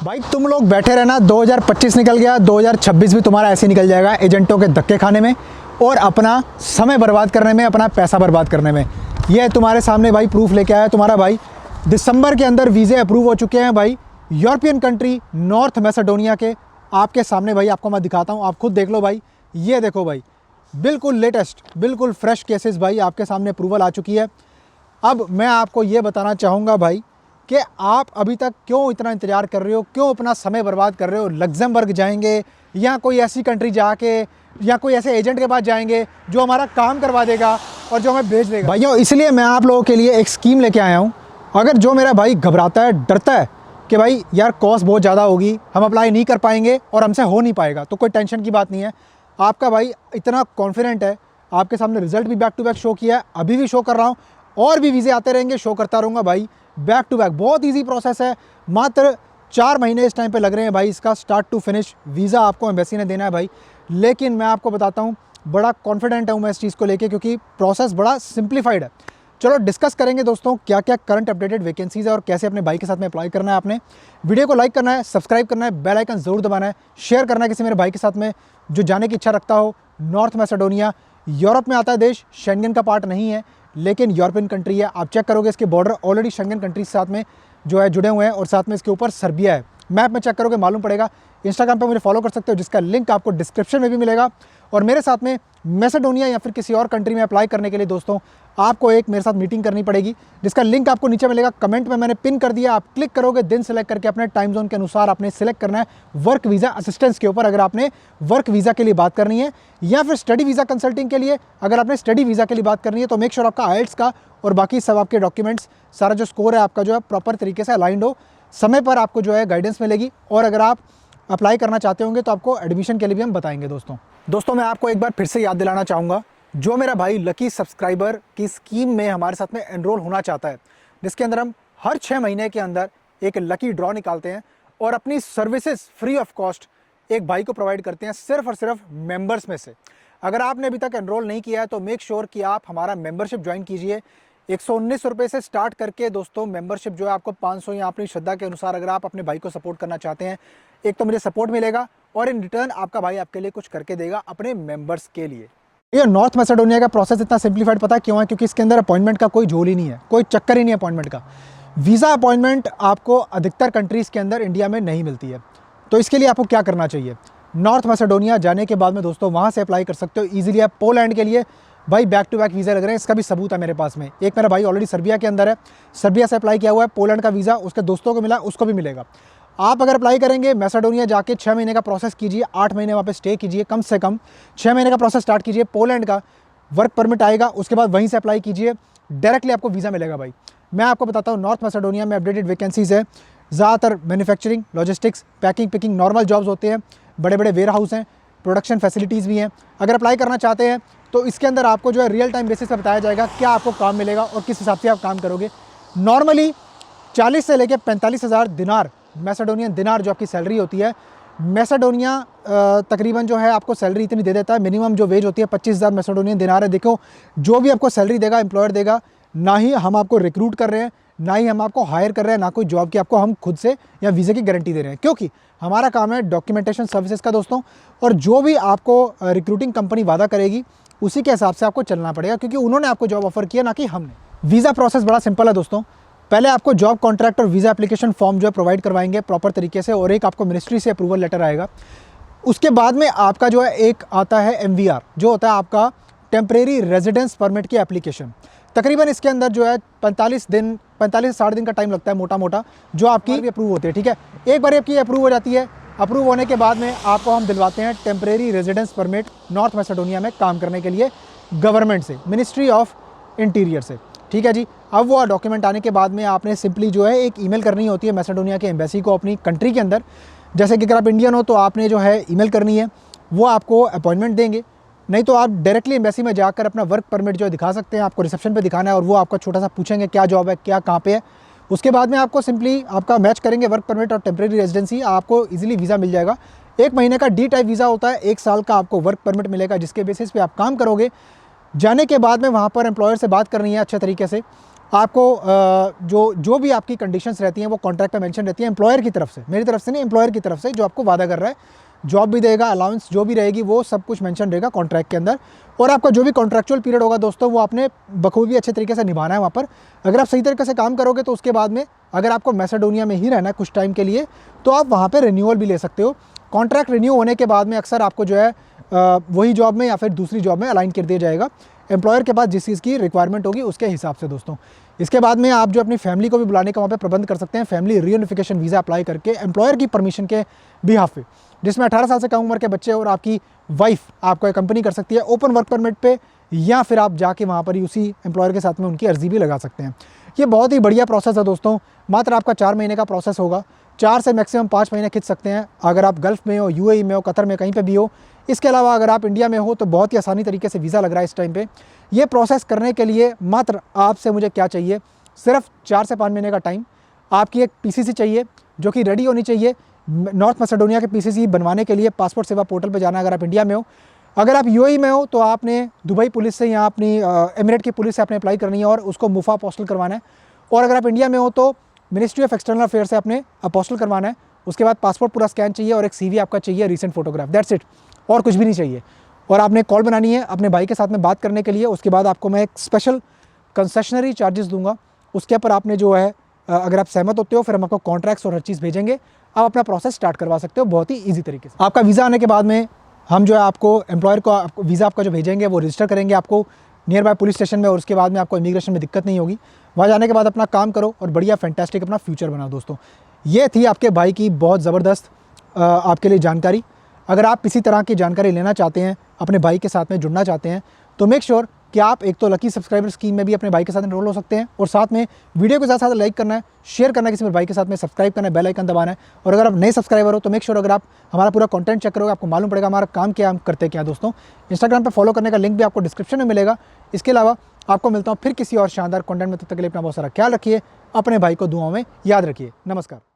भाई तुम लोग बैठे रहना, 2025 निकल गया, 2026 भी तुम्हारा ऐसे निकल जाएगा एजेंटों के धक्के खाने में और अपना समय बर्बाद करने में, अपना पैसा बर्बाद करने में। ये तुम्हारे सामने भाई प्रूफ लेके आया तुम्हारा भाई। दिसंबर के अंदर वीज़े अप्रूव हो चुके हैं भाई यूरोपियन कंट्री नॉर्थ मैसेडोनिया के। आपके सामने भाई, आपको मैं दिखाता हूँ, आप खुद देख लो भाई। ये देखो भाई, बिल्कुल लेटेस्ट, बिल्कुल फ्रेश केसेस भाई आपके सामने अप्रूवल आ चुकी है। अब मैं आपको ये बताना चाहूँगा भाई कि आप अभी तक क्यों इतना इंतज़ार कर रहे हो, क्यों अपना समय बर्बाद कर रहे हो। लग्जमबर्ग जाएंगे या कोई ऐसी कंट्री जाके या कोई ऐसे एजेंट के पास जाएंगे जो हमारा काम करवा देगा और जो हमें भेज देगा। भाइयों, इसलिए मैं आप लोगों के लिए एक स्कीम लेके आया हूँ। अगर जो मेरा भाई घबराता है, डरता है कि भाई यार कॉस्ट बहुत ज़्यादा होगी, हम अप्लाई नहीं कर पाएंगे और हमसे हो नहीं पाएगा, तो कोई टेंशन की बात नहीं है। आपका भाई इतना कॉन्फिडेंट है, आपके सामने रिजल्ट भी बैक टू बैक शो किया है, अभी भी शो कर रहा हूँ और भी वीज़े आते रहेंगे, शो करता रहूँगा भाई बैक टू बैक। बहुत ईजी प्रोसेस है, मात्र 4 महीने इस टाइम पे लग रहे हैं भाई इसका स्टार्ट टू फिनिश। वीज़ा आपको एम्बेसी ने देना है भाई। लेकिन मैं आपको बताता हूँ, बड़ा कॉन्फिडेंट हूँ मैं इस चीज़ को लेके, क्योंकि प्रोसेस बड़ा सिंप्लीफाइड है। चलो डिस्कस करेंगे दोस्तों क्या क्या करंट अपडेटेड वैकेंसीज़ है और कैसे अपने भाई के साथ में अप्लाई करना है। आपने वीडियो को लाइक करना है, सब्सक्राइब करना है, बेल आइकन ज़रूर दबाना है, शेयर करना है किसी मेरे भाई के साथ में जो जाने की इच्छा रखता हो। नॉर्थ मैसेडोनिया यूरोप में आता है देश, शेंगन का पार्ट नहीं है लेकिन यूरोपियन कंट्री है। आप चेक करोगे इसके बॉर्डर ऑलरेडी शेंगन कंट्री के साथ में जो है जुड़े हुए हैं और साथ में इसके ऊपर सर्बिया है। मैप में चेक करोगे मालूम पड़ेगा। इंस्टाग्राम पे मुझे फॉलो कर सकते हो जिसका लिंक आपको डिस्क्रिप्शन में भी मिलेगा। और मेरे साथ में मैसेडोनिया या फिर किसी और कंट्री में अप्लाई करने के लिए दोस्तों आपको एक मेरे साथ मीटिंग करनी पड़ेगी, जिसका लिंक आपको नीचे मिलेगा, कमेंट में मैंने पिन कर दिया। आप क्लिक करोगे, दिन सेलेक्ट करके अपने टाइम जोन के अनुसार आपने सेलेक्ट करना है वर्क वीज़ा असिस्टेंस के ऊपर, अगर आपने वर्क वीज़ा के लिए बात करनी है, या फिर स्टडी वीज़ा कंसल्टिंग के लिए अगर आपने स्टडी वीज़ा के लिए बात करनी है। तो मेक श्योर आपका आइल्स का और बाकी सब आपके डॉक्यूमेंट्स, सारा जो स्कोर है आपका जो है प्रॉपर तरीके से अलाइंड हो, समय पर आपको जो है गाइडेंस मिलेगी। और अगर आप अप्लाई करना चाहते होंगे तो आपको एडमिशन के लिए भी हम बताएंगे। दोस्तों मैं आपको एक बार फिर से याद दिलाना चाहूँगा, जो मेरा भाई लकी सब्सक्राइबर की स्कीम में हमारे साथ में एनरोल होना चाहता है, जिसके अंदर हम हर 6 महीने के अंदर एक लकी ड्रॉ निकालते हैं और अपनी सर्विसेज फ्री ऑफ कॉस्ट एक भाई को प्रोवाइड करते हैं सिर्फ और सिर्फ मेंबर्स में से। अगर आपने अभी तक एनरोल नहीं किया है तो मेक श्योर कि आप हमारा मेंबरशिप ज्वाइन कीजिए। 119 रुपये से स्टार्ट करके दोस्तों मेंबरशिप जो है आपको 500 या अपनी श्रद्धा के अनुसार, अगर आप अपने भाई को सपोर्ट करना चाहते हैं, एक तो मुझे सपोर्ट मिलेगा और इन रिटर्न आपका भाई आपके लिए कुछ करके देगा अपने मेंबर्स के लिए। ये नॉर्थ मैसेडोनिया का प्रोसेस इतना सिंप्लीफाइड पता क्यों है? क्योंकि इसके अंदर अपॉइंटमेंट का कोई झोल ही नहीं है, कोई चक्कर ही नहीं है अपॉइंटमेंट का। वीज़ा अपॉइंटमेंट आपको अधिकतर कंट्रीज़ के अंदर इंडिया में नहीं मिलती है। तो इसके लिए आपको क्या करना चाहिए? नॉर्थ मैसेडोनिया जाने के बाद में दोस्तों वहाँ से अप्लाई कर सकते हो ईजिली। आप पोलैंड के लिए भाई बैक टू बैक वीज़ा लग रहे हैं, इसका भी सबूत है मेरे पास में। एक मेरा भाई ऑलरेडी सर्बिया के अंदर है, सर्बिया से अप्लाई किया हुआ है, पोलैंड का वीज़ा उसके दोस्तों को मिला, उसको भी मिलेगा। आप अगर अप्लाई करेंगे मैसेडोनिया जाके 6 महीने का प्रोसेस कीजिए, 8 महीने वहाँ पे स्टे कीजिए, कम से कम 6 महीने का प्रोसेस स्टार्ट कीजिए। पोलैंड का वर्क परमिट आएगा, उसके बाद वहीं से अप्लाई कीजिए, डायरेक्टली आपको वीज़ा मिलेगा भाई। मैं आपको बताता हूँ नॉर्थ मैसेडोनिया में अपडेटेड वैकेंसीज़ है, ज़्यादातर manufacturing, logistics, packing, picking, normal jobs होते हैं, बड़े बड़े वेयर हाउस हैं, प्रोडक्शन फैसिलिटीज़ भी हैं। अगर अप्लाई करना चाहते हैं तो इसके अंदर आपको जो है रियल टाइम बेसिस पर बताया जाएगा क्या आपको काम मिलेगा और किस हिसाब से आप काम करोगे। नॉर्मली 40 से लेकर 45,000 दिनार, मैसेडोनियन दिनार जो आपकी सैलरी होती है। मैसेडोनिया तकरीबन जो है आपको सैलरी इतनी दे देता है, मिनिमम जो वेज होती है 25,000 मैसेडोनियन दिनार है। देखो जो भी आपको सैलरी देगा एम्प्लॉयर देगा, ना ही हम आपको रिक्रूट कर रहे हैं, ना ही हम आपको हायर कर रहे हैं, ना कोई जॉब की आपको हम खुद से या वीज़े की गारंटी दे रहे हैं, क्योंकि हमारा काम है डॉक्यूमेंटेशन सर्विसेज का दोस्तों। और जो भी आपको रिक्रूटिंग कंपनी वादा करेगी उसी के हिसाब से आपको चलना पड़ेगा, क्योंकि उन्होंने आपको जॉब ऑफर किया, ना कि हमने। वीज़ा प्रोसेस बड़ा सिंपल है दोस्तों। पहले आपको जॉब कॉन्ट्रैक्ट और वीज़ा एप्लीकेशन फॉर्म जो है प्रोवाइड करवाएंगे प्रॉपर तरीके से, और एक आपको मिनिस्ट्री से अप्रूवल लेटर आएगा। उसके बाद में आपका जो है एक आता है MVR, जो होता है आपका टेम्परेरी रेजिडेंस परमिट की एप्लीकेशन। तकरीबन इसके अंदर जो है 45 से 60 दिन का टाइम लगता है मोटा मोटा, जो आपकी भी अप्रूव होती है। ठीक है, एक बार आपकी अप्रूव हो जाती है, अप्रूव होने के बाद में आपको हम दिलवाते हैं temporary residence permit North Macedonia में काम करने के लिए गवर्नमेंट से, मिनिस्ट्री ऑफ इंटीरियर से। ठीक है जी। अब वो डॉक्यूमेंट आने के बाद में आपने सिंपली जो है एक ईमेल करनी होती है मैसेडोनिया के एम्बेसी को अपनी कंट्री के अंदर। जैसे कि अगर आप इंडियन हो तो आपने जो है ईमेल करनी है, वो आपको अपॉइंटमेंट देंगे, नहीं तो आप डायरेक्टली एम्बेसी में जाकर अपना वर्क परमिट जो है दिखा सकते हैं। आपको रिसेप्शन पे दिखाना है और वो आपका छोटा सा पूछेंगे क्या जॉब है, क्या कहाँ पे है। उसके बाद में आपको सिंपली आपका मैच करेंगे वर्क परमिट और टेम्परेरी रेजिडेंसी, आपको इजीली वीज़ा मिल जाएगा। 1 महीने का D टाइप वीज़ा होता है, 1 साल का आपको वर्क परमिट मिलेगा, जिसके बेसिस पे आप काम करोगे। जाने के बाद में वहाँ पर एम्प्लॉयर से बात करनी है अच्छे तरीके से, आपको जो भी आपकी कंडीशंस रहती हैं वो कॉन्ट्रैक्ट पे मेंशन रहती है एम्प्लॉयर की तरफ से, मेरी तरफ से नहीं, एम्प्लॉयर की तरफ से जो आपको वादा कर रहा है, जॉब भी देगा, अलाउंस जो भी रहेगी वो सब कुछ मेंशन रहेगा कॉन्ट्रैक्ट के अंदर। और आपका जो भी कॉन्ट्रैक्चुअल पीरियड होगा दोस्तों वो आपने बखूबी अच्छे तरीके से निभाना है वहाँ पर। अगर आप सही तरीके से काम करोगे तो उसके बाद में अगर आपको मैसेडोनिया में ही रहना है कुछ टाइम के लिए तो आप वहाँ पर रिन्यूअल भी ले सकते हो। कॉन्ट्रैक्ट रिन्यू होने के बाद में अक्सर आपको जो है वही जॉब में या फिर दूसरी जॉब में अलाइन कर दिया जाएगा एम्प्लॉयर के पास जिस चीज़ की रिक्वायरमेंट होगी उसके हिसाब से दोस्तों। इसके बाद में आप जो अपनी फैमिली को भी बुलाने का वहाँ पे प्रबंध कर सकते हैं, फैमिली रीयूनिफिकेशन वीज़ा अप्लाई करके एम्प्लॉयर की परमिशन के बिहाफ पे, जिसमें 18 साल से कम उम्र के बच्चे और आपकी वाइफ आपको कंपनी कर सकती है ओपन वर्क परमिट पे, या फिर आप जाके वहाँ पर ही उसी एम्प्लॉयर के साथ में उनकी अर्जी भी लगा सकते हैं। ये बहुत ही बढ़िया प्रोसेस है दोस्तों, मात्र आपका 4 महीने का प्रोसेस होगा, 4 से मैक्सिमम 5 महीने खींच सकते हैं अगर आप गल्फ़ में हो, यूएई में हो, कतर में, कहीं पे भी हो। इसके अलावा अगर आप इंडिया में हो तो बहुत ही आसानी तरीके से वीज़ा लग रहा है इस टाइम पे। ये प्रोसेस करने के लिए मात्र आपसे मुझे क्या चाहिए, सिर्फ 4 से 5 महीने का टाइम। आपकी एक पीसीसी चाहिए जो कि रेडी होनी चाहिए। नॉर्थ मैसेडोनिया के पीसीसी बनवाने के लिए पासपोर्ट सेवा पोर्टल पर जाना, अगर आप इंडिया में हो। अगर आप यूएई में हो तो आपने दुबई पुलिस से या अपनी एमिरेट की पुलिस से आपने अप्लाई करनी है और उसको मुफा अपोस्टल करवाना है। और अगर आप इंडिया में हो तो मिनिस्ट्री ऑफ एक्सटर्नल अफेयर से आपने अपोस्टल करवाना है। उसके बाद पासपोर्ट पूरा स्कैन चाहिए और एक सीवी आपका चाहिए, रीसेंट फोटोग्राफ, दैट्स इट, और कुछ भी नहीं चाहिए। और आपने कॉल बनानी है अपने भाई के साथ में बात करने के लिए। उसके बाद आपको मैं एक स्पेशल कंसेशनरी चार्जेस दूंगा, उसके ऊपर आपने जो है अगर आप सहमत होते हो फिर हम आपको कॉन्ट्रैक्ट्स और हर चीज़ भेजेंगे, आप अपना प्रोसेस स्टार्ट करवा सकते हो बहुत ही ईजी तरीके से। आपका वीज़ा आने के बाद में हम जो है आपको एम्प्लॉयर को आपको वीज़ा आपका जो भेजेंगे वो रजिस्टर करेंगे आपको नियर बाय पुलिस स्टेशन में, और उसके बाद में आपको इमिग्रेशन में दिक्कत नहीं होगी। वहाँ जाने के बाद अपना काम करो और बढ़िया फैंटास्टिक अपना फ्यूचर बनाओ दोस्तों। ये थी आपके भाई की बहुत ज़बरदस्त आपके लिए जानकारी। अगर आप इसी तरह की जानकारी लेना चाहते हैं, अपने भाई के साथ में जुड़ना चाहते हैं, तो मेक श्योर कि आप एक तो लकी सब्सक्राइबर स्कीम में भी अपने भाई के साथ एनरोल हो सकते हैं, और साथ में वीडियो के साथ साथ लाइक करना है, शेयर करना है किसी मेरे भाई के साथ में, सब्सक्राइब करना है, बेल आइकन दबाना है। और अगर आप नए सब्सक्राइबर हो तो मेक श्योर अगर आप हमारा पूरा कंटेंट चेक करोगे आपको मालूम पड़ेगा हमारा काम क्या, हम करते क्या दोस्तों। इंस्टाग्राम पे फॉलो करने का लिंक भी आपको डिस्क्रिप्शन में मिलेगा। इसके अलावा आपको मिलता हूँ फिर किसी और शानदार कंटेंट में, तब तक के लिए अपना बहुत सारा ख्याल रखिए, अपने भाई को दुआओं में याद रखिए। नमस्कार।